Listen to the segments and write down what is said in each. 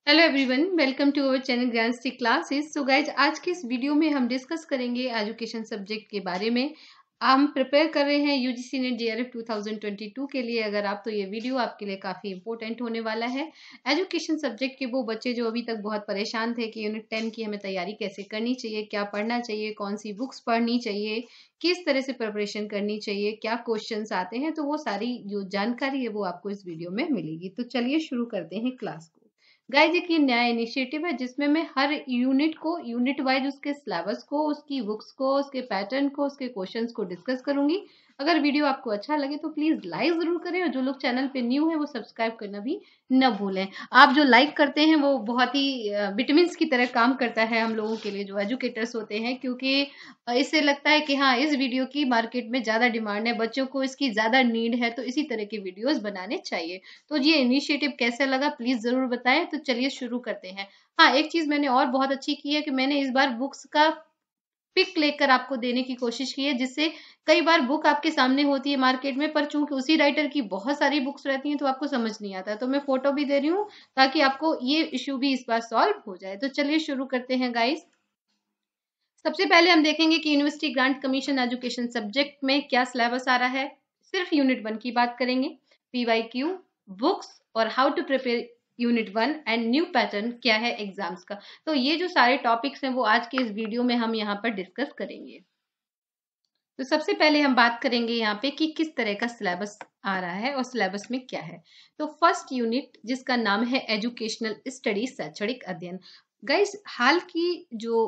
Hello everyone, welcome to our channel Gyanstick classes. So guys, आज के इस वीडियो में हम डिस्कस करेंगे एजुकेशन सब्जेक्ट के बारे में। हम प्रिपेयर कर रहे हैं यूजीसी नेट जेआरएफ 2022 के लिए। अगर आप तो ये वीडियो आपके लिए काफ़ी इंपॉर्टेंट होने वाला है। एजुकेशन सब्जेक्ट के वो बच्चे जो अभी तक बहुत परेशान थे कि यूनिट 10 की हमें तैयारी कैसे करनी चाहिए, क्या पढ़ना चाहिए, कौन सी बुक्स पढ़नी चाहिए, किस तरह से प्रिपरेशन करनी चाहिए, क्या क्वेश्चंस आते हैं, तो वो सारी जो जानकारी है वो आपको इस वीडियो में मिलेगी। तो चलिए शुरू करते हैं क्लास को। गाइज, एक ये नया इनिशिएटिव है जिसमें मैं हर यूनिट को यूनिट वाइज उसके सिलेबस को, उसकी बुक्स को, उसके पैटर्न को, उसके क्वेश्चंस को डिस्कस करूंगी। अगर वीडियो आपको अच्छा लगे तो प्लीज लाइक जरूर करें, और जो लोग चैनल पे न्यू है वो सब्सक्राइब करना भी न भूलें। आप जो लाइक करते हैं वो बहुत ही विटामिन की तरह काम करता है हम लोगों के लिए जो एजुकेटर्स होते हैं, क्योंकि इससे लगता है कि हाँ, इस वीडियो की मार्केट में ज्यादा डिमांड है, बच्चों को इसकी ज्यादा नीड है, तो इसी तरह के वीडियोस बनाने चाहिए। तो ये इनिशिएटिव कैसा लगा प्लीज जरूर बताएं। तो चलिए शुरू करते हैं। हाँ, एक चीज मैंने और बहुत अच्छी की है कि मैंने इस बार बुक्स का पिक लेकर आपको देने की कोशिश की है, जिससे कई बार बुक आपके सामने होती है मार्केट में, पर चूंकि उसी राइटर की बहुत सारी बुक्स रहती हैं तो आपको समझ नहीं आता है। तो मैं फोटो भी दे रही हूँ ताकि आपको ये इश्यू भी इस बार सॉल्व हो जाए। तो चलिए शुरू करते हैं गाइस। सबसे पहले हम देखेंगे कि university grant commission education subject में क्या सिलेबस आ रहा है। सिर्फ यूनिट 1 की बात करेंगे। पीवाईक्यू, बुक्स और how to prepare unit 1 and new pattern क्या है एग्जाम्स का। तो ये जो सारे टॉपिक्स हैं वो आज के इस वीडियो में हम यहाँ पर डिस्कस करेंगे। तो सबसे पहले हम बात करेंगे यहाँ पे कि किस तरह का सिलेबस आ रहा है और सिलेबस में क्या है। तो फर्स्ट यूनिट जिसका नाम है एजुकेशनल स्टडी, शैक्षणिक अध्ययन। गाइस, हाल की जो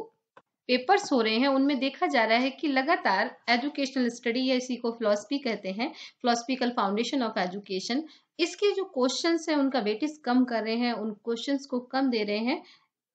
पेपर्स हो रहे हैं उनमें देखा जा रहा है कि लगातार एजुकेशनल स्टडी, या इसी को फिलॉसफी कहते हैं, फिलोसफिकल फाउंडेशन ऑफ एजुकेशन, इसके जो क्वेश्चंस हैं उनका वेटेज कम कर रहे हैं, उन क्वेश्चंस को कम दे रहे हैं।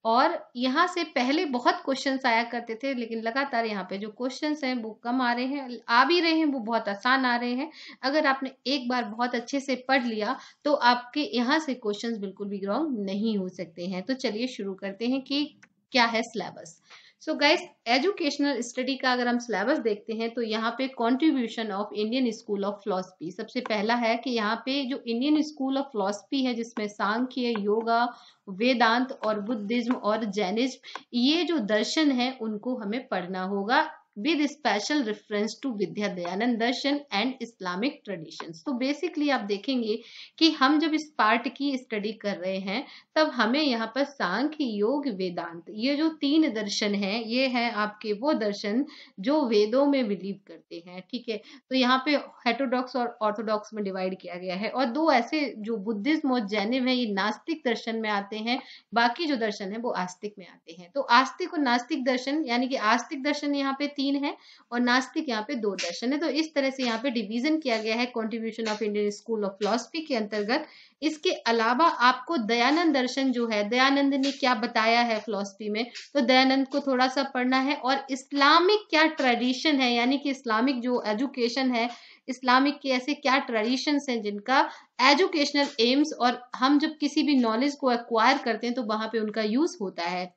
और यहाँ से पहले बहुत क्वेश्चंस आया करते थे, लेकिन लगातार यहाँ पे जो क्वेश्चंस हैं वो कम आ रहे हैं, आ भी रहे हैं, वो बहुत आसान आ रहे हैं। अगर आपने एक बार बहुत अच्छे से पढ़ लिया तो आपके यहाँ से क्वेश्चंस बिल्कुल भी रॉन्ग नहीं हो सकते हैं। तो चलिए शुरू करते हैं कि क्या है syllabus. So guys, educational study का अगर हम सिलेबस देखते हैं तो यहाँ पे contribution of Indian school of philosophy सबसे पहला है। कि यहाँ पे जो इंडियन स्कूल ऑफ फिलोसफी है जिसमें सांख्य, योगा, वेदांत और बुद्धिज्म और जैनिज्म, ये जो दर्शन है उनको हमें पढ़ना होगा with special reference to Vidya Dayanand Darshan and Islamic traditions. तो बेसिकली आप देखेंगे कि हम जब इस पार्ट की स्टडी कर रहे हैं तब हमें यहाँ पर सांख्य, योग, वेदांत, ये जो 3 दर्शन हैं, ये हैं आपके वो दर्शन जो वेदों में बिलीव करते हैं। ठीक है, तो यहाँ पे हेटेरोडॉक्स और ऑर्थोडॉक्स में डिवाइड किया गया है। और 2 ऐसे जो बुद्धिज्म और जैनिज्म है, ये नास्तिक दर्शन में आते हैं। बाकी जो दर्शन है वो आस्तिक में आते हैं। तो आस्तिक और नास्तिक दर्शन, यानी कि आस्तिक दर्शन यहाँ पे 3 है और नास्तिक यहाँ पे 2 दर्शन है। तो इस तरह से यहाँ पे डिवीजन किया गया है contribution of Indian school of philosophy के अंतर्गत। इसके अलावा आपको दयानंद दर्शन जो है, दयानंद ने क्या बताया है फिलोसफी में, तो दयानंद को थोड़ा सा पढ़ना है। और इस्लामिक क्या ट्रेडिशन है, यानी कि इस्लामिक जो एजुकेशन है, इस्लामिक के ऐसे क्या ट्रेडिशंस हैं जिनका एजुकेशनल एम्स, और हम जब किसी भी नॉलेज को एक्वायर करते हैं तो वहां पे उनका यूज होता है।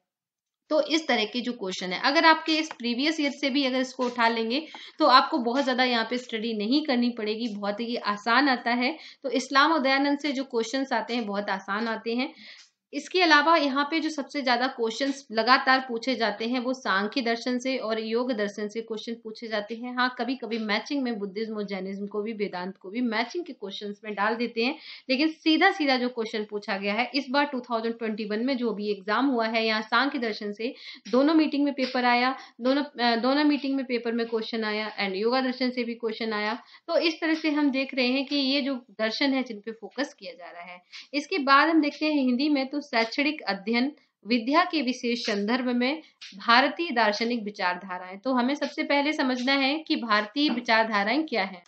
तो इस तरह के जो क्वेश्चन है, अगर आपके इस प्रीवियस ईयर से भी अगर इसको उठा लेंगे तो आपको बहुत ज्यादा यहाँ पे स्टडी नहीं करनी पड़ेगी, बहुत ही आसान आता है। तो इस्लाम और दयानंद से जो क्वेश्चंस आते हैं बहुत आसान आते हैं। इसके अलावा यहाँ पे जो सबसे ज्यादा क्वेश्चंस लगातार पूछे जाते हैं वो सांख्य दर्शन से और योग दर्शन से क्वेश्चन पूछे जाते हैं। हाँ, कभी कभी मैचिंग में बुद्धिज्म और जैनिज्म को भी, वेदांत को भी मैचिंग के क्वेश्चंस में डाल देते हैं। लेकिन सीधा सीधा जो क्वेश्चन पूछा गया है इस बार 2021 में जो भी एग्जाम हुआ है, यहाँ सांख्य दर्शन से दोनों मीटिंग में पेपर आया, दोनों मीटिंग में पेपर में क्वेश्चन आया, एंड योगा दर्शन से भी क्वेश्चन आया। तो इस तरह से हम देख रहे हैं कि ये जो दर्शन है जिन पे फोकस किया जा रहा है। इसके बाद हम देखते हैं हिंदी में, तो शैक्षणिक अध्ययन, विद्या के विशेष संदर्भ में भारतीय दार्शनिक विचारधाराएं। तो हमें सबसे पहले समझना है कि भारतीय विचारधाराएं क्या है।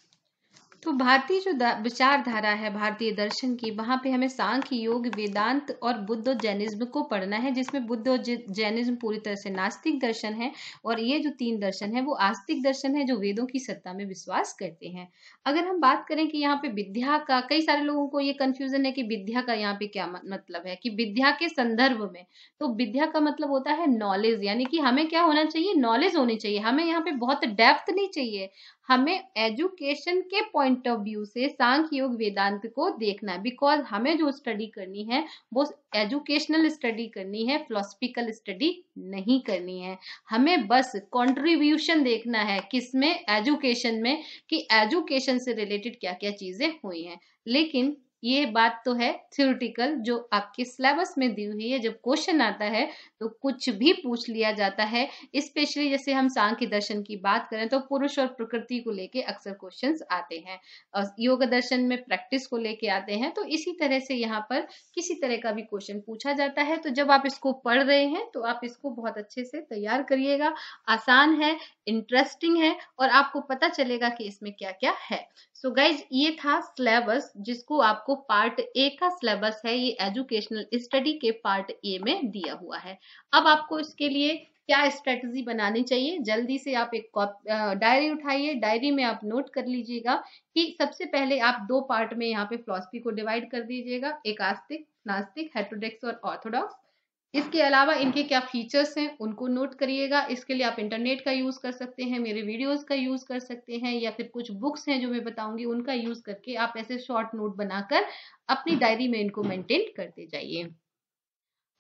तो भारतीय जो विचारधारा है भारतीय दर्शन की, वहां पे हमें सांख्य, योग, वेदांत और बुद्ध और जैनिज्म को पढ़ना है, जिसमें बुद्ध और जैनिज्म पूरी तरह से नास्तिक दर्शन है। और ये जो 3 दर्शन है वो आस्तिक दर्शन है, जो वेदों की सत्ता में विश्वास करते हैं। अगर हम बात करें कि यहाँ पे विद्या का, कई सारे लोगों को ये कंफ्यूजन है कि विद्या का यहाँ पे क्या मतलब है, कि विद्या के संदर्भ में, तो विद्या का मतलब होता है नॉलेज, यानी कि हमें क्या होना चाहिए, नॉलेज होनी चाहिए। हमें यहाँ पे बहुत डेप्थ नहीं चाहिए, हमें एजुकेशन के पॉइंट ऑफ व्यू से सांख्य योग वेदांत को देखना है, बिकॉज हमें जो स्टडी करनी है वो एजुकेशनल स्टडी करनी है, फिलोसफिकल स्टडी नहीं करनी है। हमें बस कंट्रीब्यूशन देखना है किसमें, एजुकेशन में, कि एजुकेशन से रिलेटेड क्या क्या चीजें हुई हैं। लेकिन ये बात तो है थ्योरेटिकल, जो आपके सिलेबस में दी हुई है। जब क्वेश्चन आता है तो कुछ भी पूछ लिया जाता है। स्पेशली जैसे हम सांख्य दर्शन की बात करें तो पुरुष और प्रकृति को लेके अक्सर क्वेश्चंस आते हैं, और योग दर्शन में प्रैक्टिस को लेके आते हैं। तो इसी तरह से यहाँ पर किसी तरह का भी क्वेश्चन पूछा जाता है, तो जब आप इसको पढ़ रहे हैं तो आप इसको बहुत अच्छे से तैयार करिएगा। आसान है, इंटरेस्टिंग है, और आपको पता चलेगा कि इसमें क्या क्या है। सो गाइज, ये था सिलेबस, जिसको आपको पार्ट ए का सिलेबस है, ये एजुकेशनल स्टडी के पार्ट ए में दिया हुआ है। अब आपको इसके लिए क्या स्ट्रेटजी बनानी चाहिए, जल्दी से आप एक डायरी उठाइए। डायरी में आप नोट कर लीजिएगा कि सबसे पहले आप दो पार्ट में यहाँ पे फिलॉसफी को डिवाइड कर दीजिएगा, एक आस्तिक, नास्तिक, हेटेरोडॉक्स और ऑर्थोडॉक्स। इसके अलावा इनके क्या फीचर्स हैं उनको नोट करिएगा। इसके लिए आप इंटरनेट का यूज कर सकते हैं, मेरे वीडियोस का यूज कर सकते हैं, या फिर कुछ बुक्स हैं जो मैं बताऊंगी उनका यूज करके आप ऐसे शॉर्ट नोट बनाकर अपनी डायरी में इनको मेंटेन करते जाइए।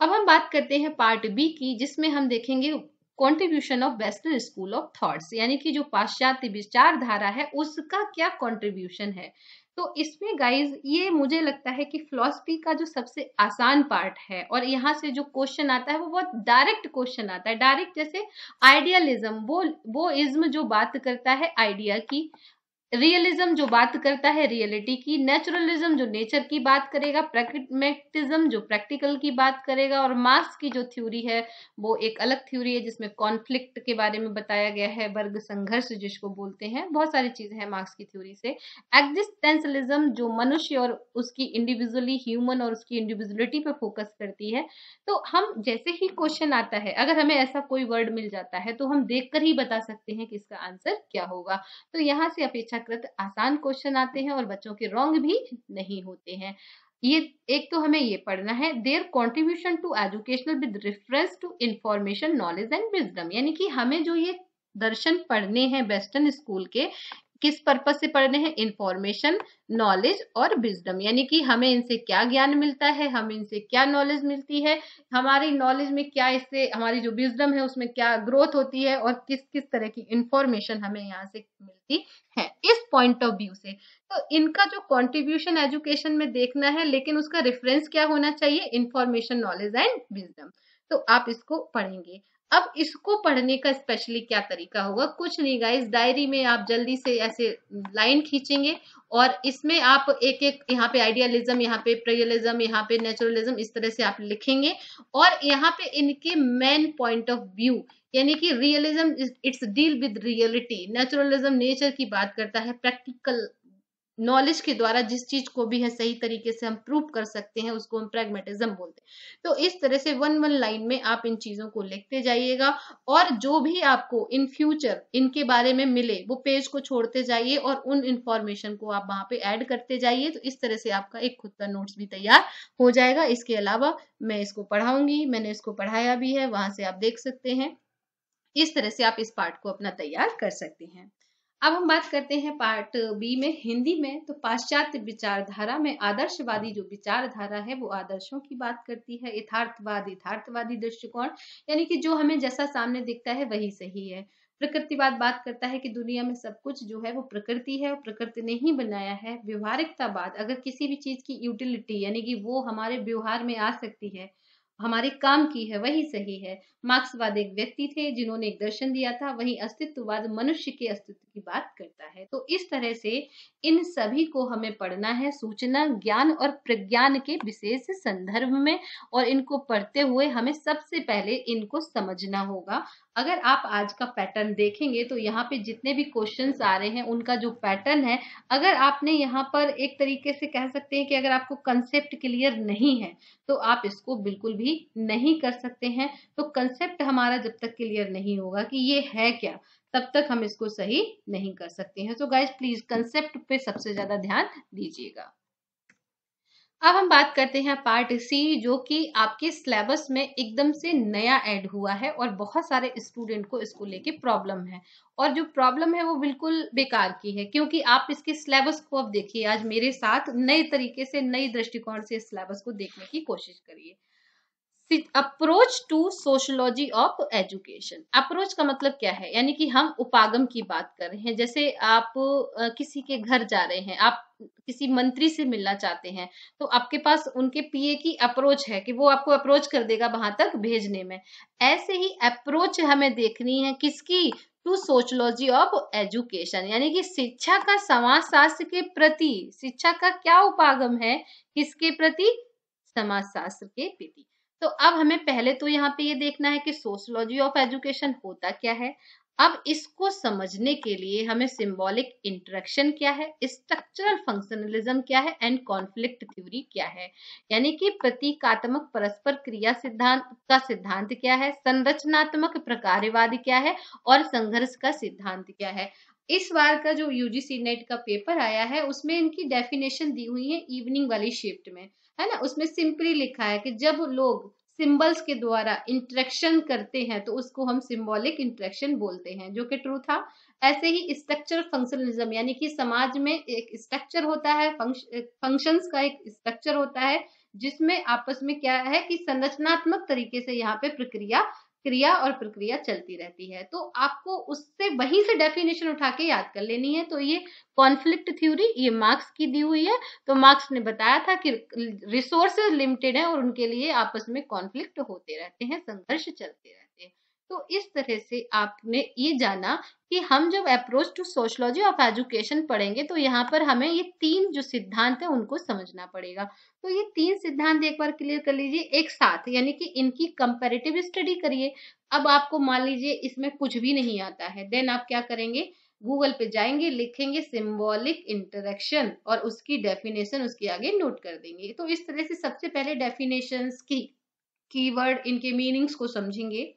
अब हम बात करते हैं पार्ट बी की, जिसमें हम देखेंगे contribution of western school of thoughts, यानी कि जो पाश्चात्य विचारधारा है उसका क्या कंट्रीब्यूशन है। तो इसमें गाइज ये मुझे लगता है कि फिलॉसफी का जो सबसे आसान पार्ट है, और यहाँ से जो क्वेश्चन आता है वो बहुत डायरेक्ट क्वेश्चन आता है। डायरेक्ट जैसे आइडियलिज्म, वो इज्म जो बात करता है आइडिया की, रियलिज्म जो बात करता है रियलिटी की, नेचुरलिज्म जो नेचर की बात करेगा, प्रैग्मेटिज्म जो प्रैक्टिकल की बात करेगा, और मार्क्स की जो थ्योरी है वो एक अलग थ्योरी है जिसमें कॉन्फ्लिक्ट के बारे में बताया गया है, वर्ग संघर्ष जिसको बोलते हैं, बहुत सारी चीजें हैं मार्क्स की थ्योरी से। एग्जिस्टेंशलिज्म जो मनुष्य और उसकी इंडिविजुअली ह्यूमन और उसकी इंडिविजुअलिटी पे फोकस करती है। तो हम जैसे ही क्वेश्चन आता है, अगर हमें ऐसा कोई वर्ड मिल जाता है तो हम देखकर ही बता सकते हैं कि इसका आंसर क्या होगा। तो यहाँ से अपेक्षाकृत आसान क्वेश्चन आते हैं और बच्चों के रॉन्ग भी नहीं होते हैं। ये एक तो हमें ये पढ़ना है, their contribution to educational with reference to information, knowledge and wisdom, यानी कि हमें जो ये दर्शन पढ़ने हैं वेस्टर्न स्कूल के, किस पर्पज से पढ़ने हैं, इंफॉर्मेशन, नॉलेज और विजडम, यानी कि हमें इनसे क्या ज्ञान मिलता है, हमें इनसे क्या नॉलेज मिलती है, हमारी नॉलेज में क्या, इससे हमारी जो विजडम है उसमें क्या ग्रोथ होती है, और किस किस तरह की इंफॉर्मेशन हमें यहाँ से मिलती है इस पॉइंट ऑफ व्यू से। तो इनका जो कंट्रीब्यूशन एजुकेशन में देखना है, लेकिन उसका रेफरेंस क्या होना चाहिए, इंफॉर्मेशन, नॉलेज एंड विजडम। तो आप इसको पढ़ेंगे। अब इसको पढ़ने का स्पेशली क्या तरीका होगा, कुछ नहीं गाइस, डायरी में आप जल्दी से ऐसे लाइन खींचेंगे, और इसमें आप एक एक, यहाँ पे आइडियलिज्म, यहाँ पे प्रियलिज्म, यहाँ पे नेचुरलिज्म, इस तरह से आप लिखेंगे। और यहाँ पे इनके मेन पॉइंट ऑफ व्यू, यानी कि realism it's deal with reality, naturalism nature की बात करता है, प्रैक्टिकल नॉलेज के द्वारा जिस चीज को भी है सही तरीके से हम प्रूव कर सकते हैं उसको हम प्रैग्मेटिज्म बोलते हैं। तो इस तरह से वन वन लाइन में आप इन चीजों को लिखते जाइएगा, और जो भी आपको इन फ्यूचर इनके बारे में मिले वो पेज को छोड़ते जाइए और उन इंफॉर्मेशन को आप वहां पे ऐड करते जाइए। तो इस तरह से आपका एक खुद का नोट्स भी तैयार हो जाएगा। इसके अलावा मैं इसको पढ़ाऊंगी, मैंने इसको पढ़ाया भी है, वहां से आप देख सकते हैं। इस तरह से आप इस पार्ट को अपना तैयार कर सकते हैं। अब हम बात करते हैं पार्ट बी में, हिंदी में। तो पाश्चात्य विचारधारा में आदर्शवादी जो विचारधारा है वो आदर्शों की बात करती है, यथार्थवादी दृष्टिकोण, यानी कि जो हमें जैसा सामने दिखता है वही सही है। प्रकृतिवाद बात करता है कि दुनिया में सब कुछ जो है वो प्रकृति है और प्रकृति ने ही बनाया है। व्यवहारिकतावाद, अगर किसी भी चीज की यूटिलिटी यानी कि वो हमारे व्यवहार में आ सकती है, हमारे काम की है, वही सही है। मार्क्सवाद एक व्यक्ति थे जिन्होंने एक दर्शन दिया था, वहीं अस्तित्ववाद मनुष्य के अस्तित्व की बात करता है। तो इस तरह से इन सभी को हमें पढ़ना है सूचना, ज्ञान और प्रज्ञान के विशेष संदर्भ में, और इनको पढ़ते हुए हमें सबसे पहले इनको समझना होगा। अगर आप आज का पैटर्न देखेंगे तो यहाँ पे जितने भी क्वेश्चंस आ रहे हैं उनका जो पैटर्न है, अगर आपने यहाँ पर एक तरीके से कह सकते हैं कि अगर आपको कंसेप्ट क्लियर नहीं है तो आप इसको बिल्कुल भी नहीं कर सकते हैं। तो कंसेप्ट हमारा जब तक क्लियर नहीं होगा कि ये है क्या, तब तक हम इसको सही नहीं कर सकते हैं। तो गाइज प्लीज कंसेप्ट पे सबसे ज्यादा ध्यान दीजिएगा। अब हम बात करते हैं पार्ट सी, जो कि आपके सिलेबस में एकदम से नया ऐड हुआ है और बहुत सारे स्टूडेंट को इसको लेके प्रॉब्लम है। और जो प्रॉब्लम है वो बिल्कुल बेकार की है, क्योंकि आप इसके सिलेबस को अब देखिए, आज मेरे साथ नए तरीके से, नई दृष्टिकोण से इस सिलेबस को देखने की कोशिश करिए। Approach to sociology of education. Approach का मतलब क्या है, यानी कि हम उपागम की बात कर रहे हैं। जैसे आप किसी के घर जा रहे हैं, आप किसी मंत्री से मिलना चाहते हैं, तो आपके पास उनके पीए की अप्रोच है कि वो आपको अप्रोच कर देगा वहां तक भेजने में। ऐसे ही अप्रोच हमें देखनी है किसकी, टू सोशोलॉजी ऑफ एजुकेशन, यानी कि शिक्षा का समाजशास्त्र के प्रति, शिक्षा का क्या उपागम है, किसके प्रति, समाजशास्त्र के प्रति। तो अब हमें पहले तो यहाँ पे ये देखना है कि सोशोलॉजी ऑफ एजुकेशन होता क्या है। अब इसको समझने के लिए हमें सिंबॉलिक इंटरेक्शन क्या है, स्ट्रक्चरल फंक्शनलिज्म क्या है, एंड कॉन्फ्लिक्ट थ्योरी क्या है, यानी कि प्रतीकात्मक परस्पर क्रिया सिद्धांत का सिद्धांत क्या है, संरचनात्मक प्रकारवाद क्या है, और संघर्ष का सिद्धांत क्या है। इस बार का जो यूजीसी नेट का पेपर आया है उसमें इनकी डेफिनेशन दी हुई है इवनिंग वाली शिफ्ट में, है ना। उसमें सिंपली लिखा है कि जब लोग सिंबल्स के द्वारा इंटरेक्शन करते हैं तो उसको हम सिंबॉलिक इंटरेक्शन बोलते हैं, जो कि ट्रू था। ऐसे ही स्ट्रक्चर फंक्शनलिज्म, यानी कि समाज में एक स्ट्रक्चर होता है, फंक्शंस का एक स्ट्रक्चर होता है, जिसमें आपस में क्या है कि संरचनात्मक तरीके से यहाँ पे प्रक्रिया, क्रिया और प्रक्रिया चलती रहती है। तो आपको उससे वहीं से डेफिनेशन उठा के याद कर लेनी है। तो ये कॉन्फ्लिक्ट थ्योरी, ये मार्क्स की दी हुई है। तो मार्क्स ने बताया था कि रिसोर्सेज लिमिटेड है और उनके लिए आपस में कॉन्फ्लिक्ट होते रहते हैं, संघर्ष चलते रहते हैं। तो इस तरह से आपने ये जाना कि हम जब approach to sociology of education पढ़ेंगे तो यहाँ पर हमें ये तीन जो सिद्धांत है उनको समझना पड़ेगा। तो ये तीन सिद्धांत एक बार क्लियर कर लीजिए एक साथ, यानी कि इनकी कंपैरेटिव स्टडी करिए। अब आपको मान लीजिए इसमें कुछ भी नहीं आता है, देन आप क्या करेंगे, गूगल पे जाएंगे, लिखेंगे सिंबॉलिक इंटरेक्शन और उसकी डेफिनेशन उसके आगे नोट कर देंगे। तो इस तरह से सबसे पहले डेफिनेशंस की कीवर्ड, इनके मीनिंग्स को समझेंगे।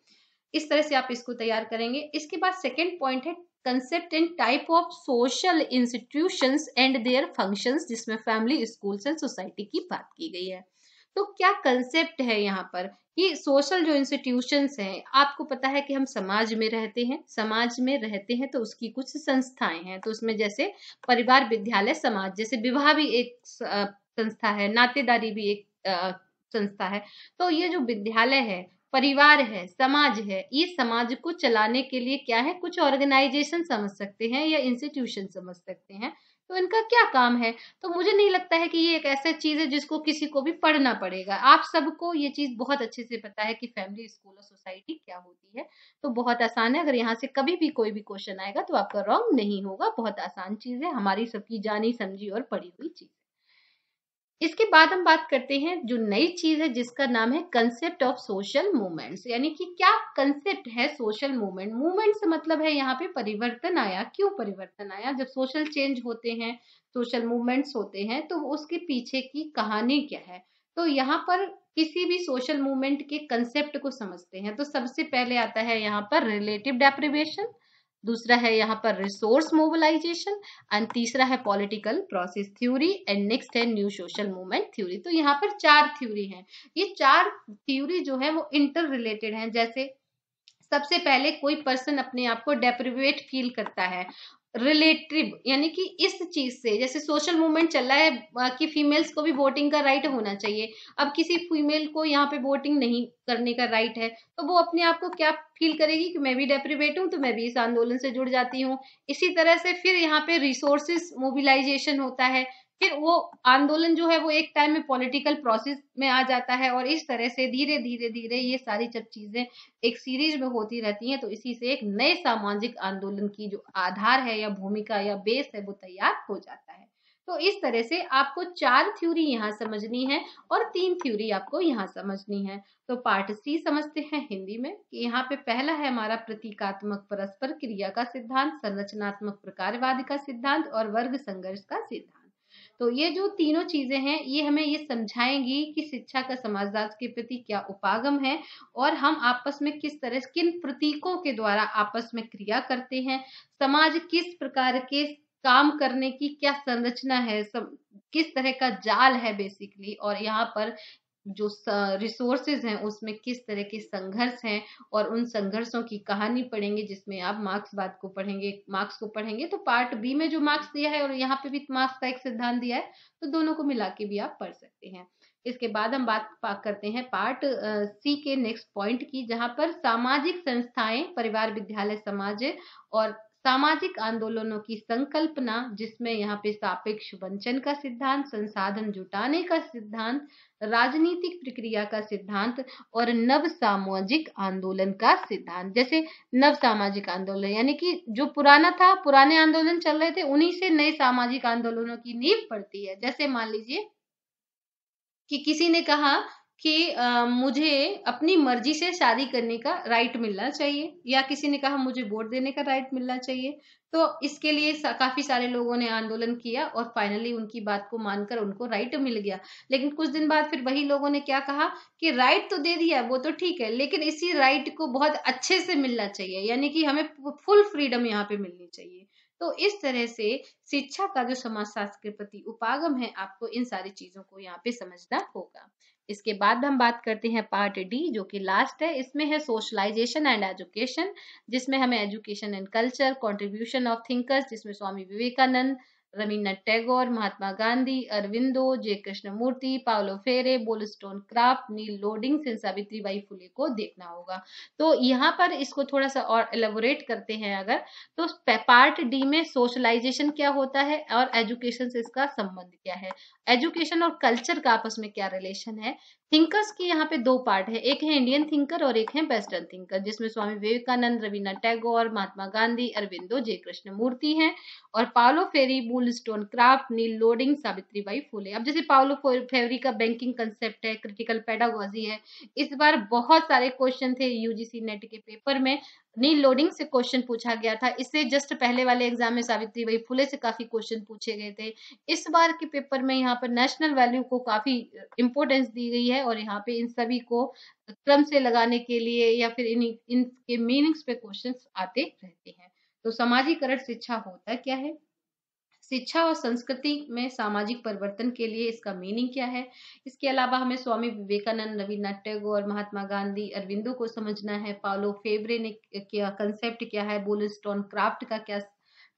इस तरह से आप इसको तैयार करेंगे। इसके बाद सेकंड पॉइंट है concept and type of social institutions and their functions, जिसमें फैमिली, स्कूल्स एंड सोसाइटी की बात की गई है। तो क्या कंसेप्ट है यहाँ पर कि सोशल जो इंस्टीट्यूशंस हैं, आपको पता है कि हम समाज में रहते हैं, समाज में रहते हैं तो उसकी कुछ संस्थाएं हैं। तो उसमें जैसे परिवार, विद्यालय, समाज, जैसे विवाह भी एक संस्था है, नातेदारी भी एक संस्था है। तो ये जो विद्यालय है, परिवार है, समाज है, ये समाज को चलाने के लिए क्या है, कुछ ऑर्गेनाइजेशन समझ सकते हैं या इंस्टीट्यूशन समझ सकते हैं। तो इनका क्या काम है। तो मुझे नहीं लगता है कि ये एक ऐसा चीज है जिसको किसी को भी पढ़ना पड़ेगा। आप सबको ये चीज बहुत अच्छे से पता है कि फैमिली, स्कूल और सोसाइटी क्या होती है। तो बहुत आसान है, अगर यहाँ से कभी भी कोई भी क्वेश्चन आएगा तो आपका रॉन्ग नहीं होगा। बहुत आसान चीज है, हमारी सबकी जानी समझी और पढ़ी हुई चीज। इसके बाद हम बात करते हैं जो नई चीज है जिसका नाम है कंसेप्ट ऑफ सोशल मूवमेंट्स, यानी कि क्या कंसेप्ट है सोशल मूवमेंट। मूवमेंट से मतलब है यहाँ पे परिवर्तन आया। क्यों परिवर्तन आया, जब सोशल चेंज होते हैं, सोशल मूवमेंट्स होते हैं, तो उसके पीछे की कहानी क्या है। तो यहाँ पर किसी भी सोशल मूवमेंट के कंसेप्ट को समझते हैं तो सबसे पहले आता है यहाँ पर रिलेटिव डेप्रिवेशन, दूसरा है यहाँ पर रिसोर्स मोबिलाइजेशन, एंड तीसरा है political process theory, and next है न्यू सोशल मूवमेंट थ्योरी। तो यहाँ पर चार थ्योरी हैं। ये चार थ्योरी जो है वो इंटर रिलेटेड हैं। जैसे सबसे पहले कोई पर्सन अपने आप को डेप्रिवेट फील करता है, रिलेटिव, यानी कि इस चीज से, जैसे सोशल मूवमेंट चल रहा है कि फीमेल्स को भी वोटिंग का राइट होना चाहिए। अब किसी फीमेल को यहाँ पे वोटिंग नहीं करने का राइट है, तो वो अपने आप को क्या फील करेगी कि मैं भी डेप्रिवेट हूँ, तो मैं भी इस आंदोलन से जुड़ जाती हूँ। इसी तरह से फिर यहाँ पे रिसोर्सेस मोबिलाइजेशन होता है, फिर वो आंदोलन जो है वो एक टाइम में पॉलिटिकल प्रोसेस में आ जाता है, और इस तरह से धीरे धीरे धीरे ये सारी जब चीजें एक सीरीज में होती रहती हैं तो इसी से एक नए सामाजिक आंदोलन की जो आधार है या भूमिका या बेस है वो तैयार हो जाता है। तो इस तरह से आपको चार थ्योरी यहाँ समझनी है और तीन थ्योरी आपको यहाँ समझनी है। तो पार्ट सी समझते हैं हिंदी में कि यहाँ पे पहला है हमारा प्रतीकात्मक परस्पर क्रिया का सिद्धांत, संरचनात्मक प्रकारवाद का सिद्धांत और वर्ग संघर्ष का सिद्धांत। तो ये जो तीनों चीजें हैं ये हमें ये समझाएंगी कि शिक्षा का समाजशास्त्र के प्रति क्या उपागम है, और हम आपस में किस तरह, किन प्रतीकों के द्वारा आपस में क्रिया करते हैं, समाज किस प्रकार के काम करने की क्या संरचना है, किस तरह का जाल है बेसिकली, और यहाँ पर जो रिसोर्सेज हैं उसमें किस तरह के संघर्ष हैं, और उन संघर्षों की कहानी पढ़ेंगे, जिसमें आप मार्क्सवाद को पढ़ेंगे, मार्क्स को पढ़ेंगे। तो पार्ट बी में जो मार्क्स दिया है और यहाँ पे भी मार्क्स का एक सिद्धांत दिया है, तो दोनों को मिला के भी आप पढ़ सकते हैं। इसके बाद हम बात करते हैं पार्ट सी के नेक्स्ट पॉइंट की, जहां पर सामाजिक संस्थाएं, परिवार, विद्यालय, समाज और सामाजिक आंदोलनों की संकल्पना, जिसमें यहाँ पे सापेक्ष वंचन का सिद्धांत, संसाधन जुटाने का सिद्धांत, राजनीतिक प्रक्रिया का सिद्धांत और नव सामाजिक आंदोलन का सिद्धांत। जैसे नव सामाजिक आंदोलन यानी कि जो पुराना था, पुराने आंदोलन चल रहे थे, उन्हीं से नए सामाजिक आंदोलनों की नींव पड़ती है। जैसे मान लीजिए कि किसी ने कहा कि मुझे अपनी मर्जी से शादी करने का राइट मिलना चाहिए, या किसी ने कहा मुझे वोट देने का राइट मिलना चाहिए। तो इसके लिए काफी सारे लोगों ने आंदोलन किया और फाइनली उनकी बात को मानकर उनको राइट मिल गया। लेकिन कुछ दिन बाद फिर वही लोगों ने क्या कहा कि राइट तो दे दिया, वो तो ठीक है, लेकिन इसी राइट को बहुत अच्छे से मिलना चाहिए, यानी कि हमें फुल फ्रीडम यहाँ पे मिलनी चाहिए। तो इस तरह से शिक्षा का जो समाजशास्त्र के प्रति उपागम है, आपको इन सारी चीजों को यहाँ पे समझना होगा। इसके बाद हम बात करते हैं पार्ट डी, जो कि लास्ट है। इसमें है सोशलाइजेशन एंड एजुकेशन, जिसमें हमें education and culture, contribution of thinkers, जिसमें स्वामी विवेकानंद, रवीन्द्रनाथ टैगोर, महात्मा गांधी, अरविंदो, जे कृष्णमूर्ति, पाउलो फेरे, वोllstonecraft, नील लोडिंग्स, सावित्रीबाई फुले को देखना होगा। तो यहाँ पर इसको थोड़ा सा और एलेबोरेट करते हैं अगर, तो पार्ट डी में सोशलाइजेशन क्या होता है और एजुकेशन से इसका संबंध क्या है, एजुकेशन और कल्चर का आपस में क्या रिलेशन है। थिंकर्स की यहाँ पे दो पार्ट है, एक है इंडियन थिंकर और एक है वेस्टर्न थिंकर, जिसमें स्वामी विवेकानंद, रवीन्द्रनाथ टैगोर, महात्मा गांधी, अरविंदो, जे कृष्णमूर्ति हैं, और पाउलो फेरी, वोllstonecraft, नील लोडिंग, सावित्रीबाई फुले। अब जैसे पाउलो फेरी का बैंकिंग कंसेप्ट है, क्रिटिकल पेडागोजी है, इस बार बहुत सारे क्वेश्चन थे यूजीसी नेट के पेपर में, नील लोडिंग से क्वेश्चन पूछा गया था। इससे जस्ट पहले वाले एग्जाम में सावित्रीबाई फुले से काफी क्वेश्चन पूछे गए थे। इस बार के पेपर में यहाँ पर नेशनल वैल्यू को काफी इंपॉर्टेंस दी गई है, और यहाँ पे इन सभी को क्रम से लगाने के लिए या फिर इनके मीनिंग्स पे क्वेश्चंस आते रहते हैं। तो सामाजिकरण शिक्षा होता क्या है, शिक्षा और संस्कृति में सामाजिक परिवर्तन के लिए इसका मीनिंग क्या है। इसके अलावा हमें स्वामी विवेकानंद, रवीन्द्रनाथ टैगोर, महात्मा गांधी, अरविंदो को समझना है, पाउलो फेब्रे ने क्या कंसेप्ट क्या है, वोllstonecraft का क्या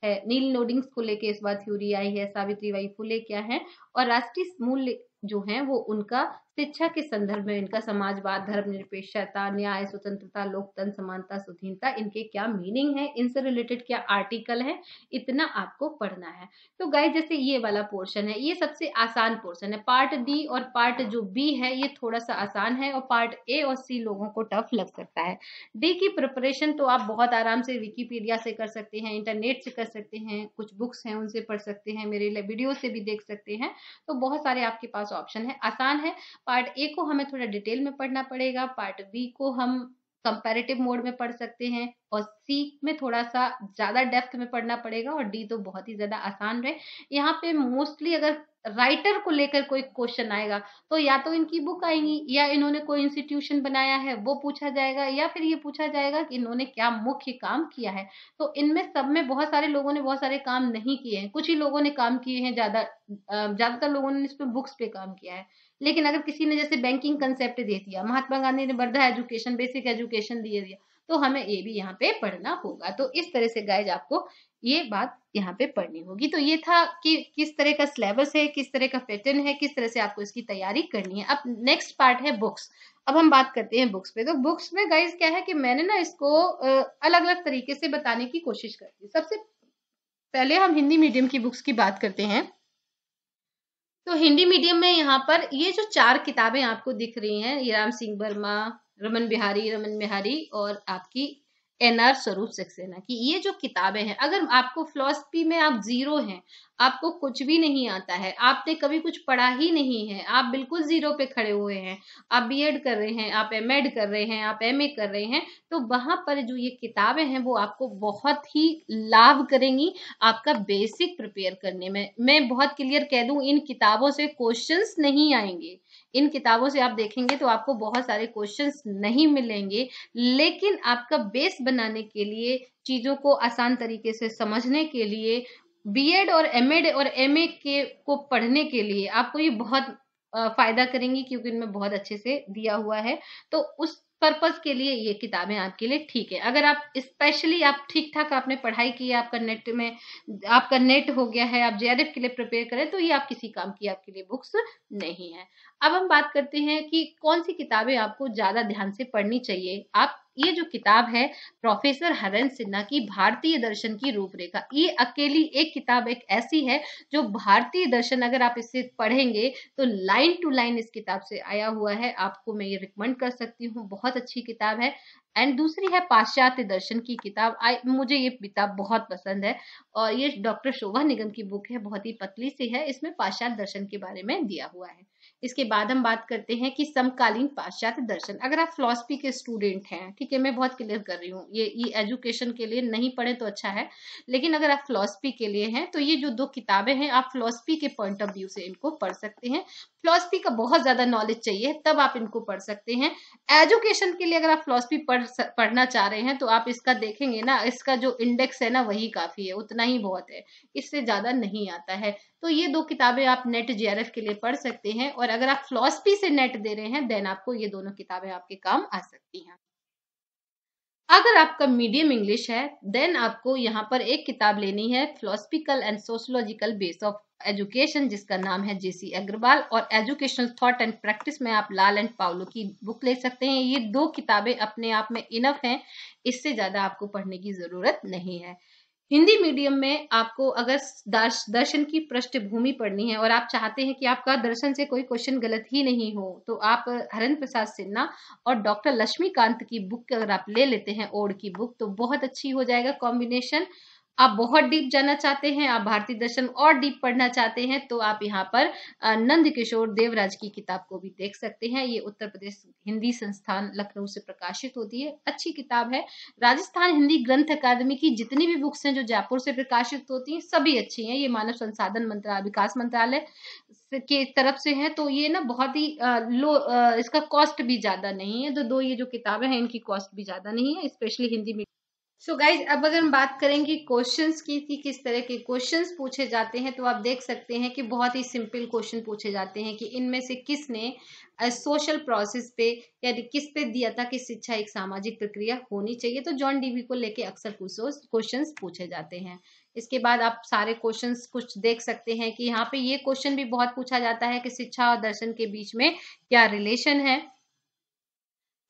है, नील लोडिंग्स को लेके इस बार थ्योरी आई है, सावित्रीबाई फुले क्या है, और राष्ट्रीय मूल्य जो हैं वो उनका शिक्षा के संदर्भ में इनका समाजवाद, धर्मनिरपेक्षता, न्याय, स्वतंत्रता, लोकतंत्र, समानता, स्वाधीनता, इनके क्या मीनिंग है, इनसे रिलेटेड क्या आर्टिकल है, इतना आपको पढ़ना है। तो गाइस जैसे ये वाला पोर्शन है, ये सबसे आसान पोर्शन है। पार्ट डी और पार्ट जो बी है ये थोड़ा सा आसान है, और पार्ट ए और सी लोगों को टफ लग सकता है। डी की प्रिपरेशन तो आप बहुत आराम से विकिपीडिया से कर सकते हैं, इंटरनेट से कर सकते हैं, कुछ बुक्स हैं उनसे पढ़ सकते हैं, मेरे वीडियो से भी देख सकते हैं। तो बहुत सारे आपके पास ऑप्शन है, आसान है। पार्ट ए को हमें थोड़ा डिटेल में पढ़ना पड़ेगा, पार्ट बी को हम कंपैरेटिव मोड में पढ़ सकते हैं, और सी में थोड़ा सा ज्यादा डेप्थ में पढ़ना पड़ेगा, और डी तो बहुत ही ज्यादा आसान है। यहाँ पे मोस्टली अगर राइटर को लेकर कोई क्वेश्चन आएगा तो या तो इनकी बुक आएगी, या इन्होंने कोई इंस्टीट्यूशन बनाया है वो पूछा जाएगा, या फिर ये पूछा जाएगा कि इन्होंने क्या मुख्य काम किया है। तो इनमें सब में बहुत सारे लोगों ने बहुत सारे काम नहीं किए हैं, कुछ ही लोगों ने काम किए हैं, ज्यादातर लोगों ने इस पे बुक्स पे काम किया है। लेकिन अगर किसी ने जैसे बैंकिंग कंसेप्ट दे दिया, महात्मा गांधी ने वर्धा एजुकेशन, बेसिक एजुकेशन दे दिया, तो हमें ये भी यहाँ पे पढ़ना होगा। तो इस तरह से गाइज आपको ये बात यहाँ पे पढ़नी होगी। तो ये था कि किस तरह का सिलेबस है, किस तरह का पैटर्न है, किस तरह से आपको इसकी तैयारी करनी है। अब नेक्स्ट पार्ट है बुक्स। अब हम बात करते हैं बुक्स पे। तो बुक्स में गाइज क्या है कि मैंने ना इसको अलग अलग तरीके से बताने की कोशिश करती हूँ। सबसे पहले हम हिंदी मीडियम की बुक्स की बात करते हैं। तो हिंदी मीडियम में यहाँ पर ये जो 4 किताबें आपको दिख रही हैं, ये राम सिंह वर्मा, रमन बिहारी और आपकी एनआर स्वरूप सक्सेना की ये जो किताबें हैं, अगर आपको फिलॉसफी में आप जीरो हैं, आपको कुछ भी नहीं आता है, आपने कभी कुछ पढ़ा ही नहीं है, आप बिल्कुल जीरो पे खड़े हुए हैं, आप बीएड कर रहे हैं, आप एमएड कर रहे हैं, आप एमए कर रहे हैं, तो वहां पर जो ये किताबें हैं वो आपको बहुत ही लाभ करेंगी आपका बेसिक प्रिपेयर करने में। मैं बहुत क्लियर कह दूं, इन किताबों से क्वेश्चंस नहीं आएंगे, इन किताबों से आप देखेंगे तो आपको बहुत सारे क्वेश्चंस नहीं मिलेंगे, लेकिन आपका बेस बनाने के लिए, चीजों को आसान तरीके से समझने के लिए, बीएड और एमएड और एमए के को पढ़ने के लिए आपको ये बहुत फायदा करेंगी, क्योंकि इनमें बहुत अच्छे से दिया हुआ है। तो उस पर्पस के लिए ये किताबें आपके लिए ठीक है। अगर आप स्पेशली आप ठीक ठाक आपने पढ़ाई की है, आपका नेट में आपका नेट हो गया है, आप जेआरएफ के लिए प्रिपेयर करें, तो ये आप किसी काम की आपके लिए बुक्स नहीं है। अब हम बात करते हैं कि कौन सी किताबें आपको ज्यादा ध्यान से पढ़नी चाहिए। आप ये जो किताब है प्रोफेसर हरेंद्र सिन्हा की भारतीय दर्शन की रूपरेखा, ये अकेली एक किताब एक ऐसी है जो भारतीय दर्शन, अगर आप इसे पढ़ेंगे तो लाइन टू लाइन इस किताब से आया हुआ है। आपको मैं ये रिकमेंड कर सकती हूँ, बहुत अच्छी किताब है। एंड दूसरी है पाश्चात्य दर्शन की किताब। मुझे ये किताब बहुत पसंद है, और ये डॉक्टर शोभा निगम की बुक है, बहुत ही पतली सी है, इसमें पाश्चात्य दर्शन के बारे में दिया हुआ है। इसके बाद हम बात करते हैं कि समकालीन पाश्चात्य दर्शन। अगर आप फिलॉसफी के स्टूडेंट हैं, ठीक है, मैं बहुत क्लियर कर रही हूँ, ये एजुकेशन के लिए नहीं पढ़े तो अच्छा है, लेकिन अगर आप फिलॉसफी के लिए हैं तो ये जो दो किताबें हैं आप फिलॉसफी के पॉइंट ऑफ व्यू से इनको पढ़ सकते हैं। फिलॉसफी का बहुत ज्यादा नॉलेज चाहिए तब आप इनको पढ़ सकते हैं। एजुकेशन के लिए अगर आप फिलॉसफी पढ़ना चाह रहे हैं तो आप इसका देखेंगे ना, इसका जो इंडेक्स है ना वही काफी है, उतना ही बहुत है, इससे ज्यादा नहीं आता है। तो ये दो किताबें आप नेट जेआरएफ के लिए पढ़ सकते हैं, और अगर आप फिलॉसफी से नेट दे रहे हैं देन आपको ये दोनों किताबें आपके काम आ सकती हैं। अगर आपका मीडियम इंग्लिश है देन आपको यहाँ पर एक किताब लेनी है, philosophical and sociological base of education, जिसका नाम है जेसी अग्रवाल, और एजुकेशनल थॉट एंड प्रैक्टिस में आप लाल एंड पाउलो की बुक ले सकते हैं। ये दो किताबें अपने आप में इनफ हैं, इससे ज्यादा आपको पढ़ने की जरूरत नहीं है। हिंदी मीडियम में आपको अगर दर्शन की पृष्ठभूमि पढ़नी है और आप चाहते हैं कि आपका दर्शन से कोई क्वेश्चन गलत ही नहीं हो, तो आप हरेंद्र प्रसाद सिन्हा और डॉक्टर लक्ष्मीकांत की बुक अगर आप ले लेते हैं, ओड की बुक, तो बहुत अच्छी हो जाएगा कॉम्बिनेशन। आप बहुत डीप जाना चाहते हैं, आप भारतीय दर्शन और डीप पढ़ना चाहते हैं, तो आप यहाँ पर नंद किशोर देवराज की किताब को भी देख सकते हैं। ये उत्तर प्रदेश हिंदी संस्थान लखनऊ से प्रकाशित होती है, अच्छी किताब है। राजस्थान हिंदी ग्रंथ अकादमी की जितनी भी बुक्स हैं जो जयपुर से प्रकाशित होती हैं सभी अच्छी हैं। ये मानव संसाधन मंत्रालय विकास मंत्रालय के तरफ से है, तो ये ना बहुत ही लो, इसका कॉस्ट भी ज्यादा नहीं है। तो दो ये जो किताबें हैं इनकी कॉस्ट भी ज्यादा नहीं है, स्पेशली हिंदी। सो गाइज, अब अगर हम बात करेंगे क्वेश्चंस की कि किस तरह के क्वेश्चंस पूछे जाते हैं, तो आप देख सकते हैं कि बहुत ही सिंपल क्वेश्चन पूछे जाते हैं कि इनमें से किसने सोशल प्रोसेस पे या किस पे दिया था कि शिक्षा एक सामाजिक प्रक्रिया होनी चाहिए। तो जॉन डीवी को लेके अक्सर क्वेश्चंस पूछे जाते हैं। इसके बाद आप सारे क्वेश्चंस कुछ देख सकते हैं कि यहाँ पे ये क्वेश्चन भी बहुत पूछा जाता है कि शिक्षा और दर्शन के बीच में क्या रिलेशन है।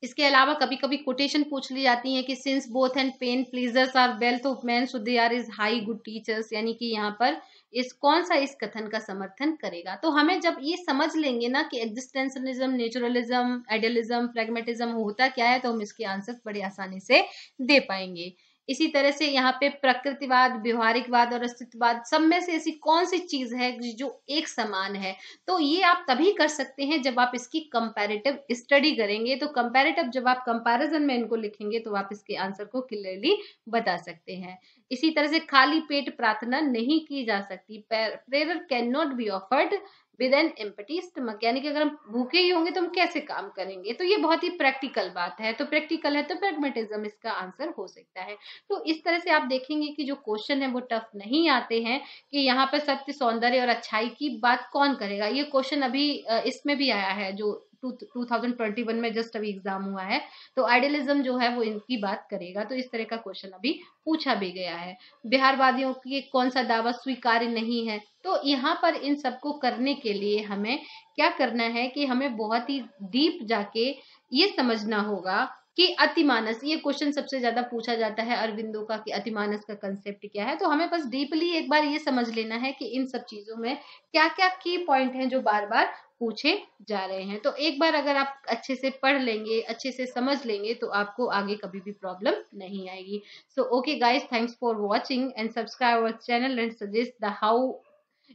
इसके अलावा कभी कभी कोटेशन पूछ ली जाती है कि since both and pain pleasures are wealth of man so they are is high good teachers, यानी कि यहाँ पर इस कौन सा इस कथन का समर्थन करेगा। तो हमें जब ये समझ लेंगे ना कि एग्जिस्टेंशलिज्म, नेचुरलिज्म, आइडियलिज्म, प्रैग्मेटिज्म होता क्या है, तो हम इसके आंसर बड़ी आसानी से दे पाएंगे। इसी तरह से यहाँ पे प्रकृतिवाद, व्यवहारिकवाद और अस्तित्ववाद, सब में से ऐसी कौन सी चीज है जो एक समान है। तो ये आप तभी कर सकते हैं जब आप इसकी कंपैरेटिव स्टडी करेंगे। तो कंपैरेटिव जब आप कंपैरिजन में इनको लिखेंगे तो आप इसके आंसर को क्लियरली बता सकते हैं। इसी तरह से खाली पेट प्रार्थना नहीं की जा सकती, prayer can not be offered with an empty stomach, यानी कि अगर हम भूखे ही होंगे तो हम कैसे काम करेंगे। तो ये बहुत ही प्रैक्टिकल बात है, तो प्रैक्टिकल है तो प्रैग्मेटिज्म इसका आंसर हो सकता है। तो इस तरह से आप देखेंगे कि जो क्वेश्चन है वो टफ नहीं आते हैं कि यहाँ पर सत्य, सौंदर्य और अच्छाई की बात कौन करेगा। ये क्वेश्चन अभी इसमें भी आया है जो 2021 में जस्ट अभी एग्जाम हुआ है, तो आइडियलिज्म जो है वो इनकी बात करेगा। तो इस तरह का क्वेश्चन अभी पूछा भी गया है। बिहारवादियों की कौन सा दावा स्वीकार्य नहीं है। तो यहाँ पर इन सबको करने के लिए हमें क्या करना है कि हमें बहुत ही डीप जाके ये समझना होगा कि अतिमानस, ये क्वेश्चन सबसे ज्यादा पूछा जाता है अरविंदो का कि अतिमानस का कंसेप्ट क्या है। तो हमें बस डीपली एक बार ये समझ लेना है कि इन सब चीजों में क्या क्या की पॉइंट हैं जो बार बार पूछे जा रहे हैं। तो एक बार अगर आप अच्छे से पढ़ लेंगे, अच्छे से समझ लेंगे, तो आपको आगे कभी भी प्रॉब्लम नहीं आएगी। So okay guys, thanks for watching and subscribe our channel and suggest the how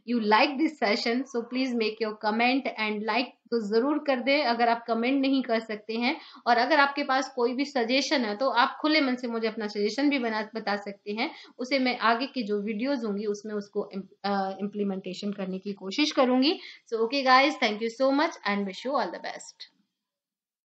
you like this session, so please make your comment and like तो जरूर कर दें अगर आप कमेंट नहीं कर सकते हैं। और अगर आपके पास कोई भी सजेशन है तो आप खुले मन से मुझे अपना सजेशन भी बता सकते हैं, उसे मैं आगे की जो वीडियोस होंगी उसमें उसको इम्प्लीमेंटेशन करने की कोशिश करूंगी। So okay guys, thank you so much and wish you all the best.